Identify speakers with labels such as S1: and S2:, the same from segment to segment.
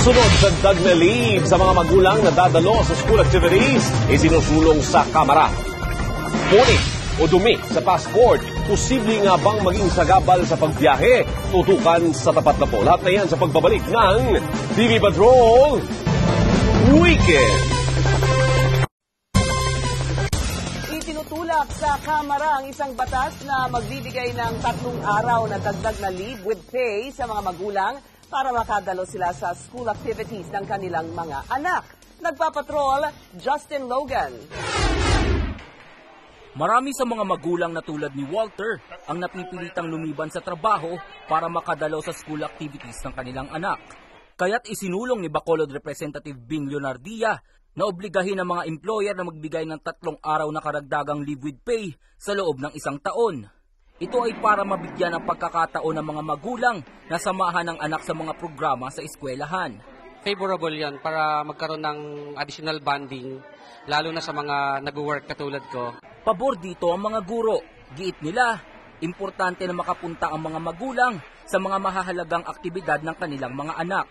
S1: Sunod sa dagdag na leave sa mga magulang na dadalo sa school activities, isinusulong sa Kamara. Punit o dumi sa passport, posible nga bang maging sagabal sa pagbiyahe? Tutukan sa tapat na po. Lahat na yan sa pagbabalik ng TV Patrol Weekend.
S2: Itinutulak sa Kamara ang isang batas na magbibigay ng 3 araw na dagdag na leave with pay sa mga magulang para makadalo sila sa school activities ng kanilang mga anak. Nagpapatrol, Justin Logan.
S3: Marami sa mga magulang na tulad ni Walter ang napipilitang lumiban sa trabaho para makadalo sa school activities ng kanilang anak. Kaya't isinulong ni Bacolod Representative Bing Leonardia na obligahin ang mga employer na magbigay ng 3 araw na karagdagang leave with pay sa loob ng 1 taon. Ito ay para mabigyan ng pagkakataon ng mga magulang na samahan ng anak sa mga programa sa eskwelahan.
S4: Favorable yan para magkaroon ng additional bonding, lalo na sa mga nag-work katulad ko.
S3: Pabor dito ang mga guro. Giit nila, importante na makapunta ang mga magulang sa mga mahahalagang aktibidad ng kanilang mga anak.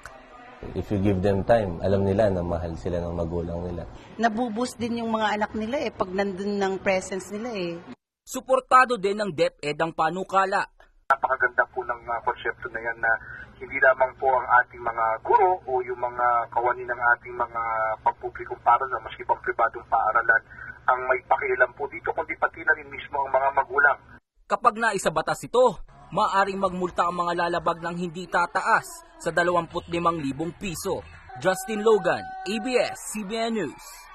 S5: If you give them time, alam nila na mahal sila ng magulang nila.
S6: Nabuboost din yung mga anak nila pag nandun ng presence nila
S3: Suportado din ng DepEd ang panukala.
S7: Napakaganda po ng konsepto na yan na hindi lamang po ang ating mga guro o yung mga kawani ng ating mga pampublikong paaralan, maski pang pribadong paaralan, ang may pakialam po dito, kundi pati na rin mismo ang mga magulang.
S3: Kapag naisabatas ito, maaaring magmulta ang mga lalabag ng hindi tataas sa 25,000 piso. Justin Logan, ABS-CBN News.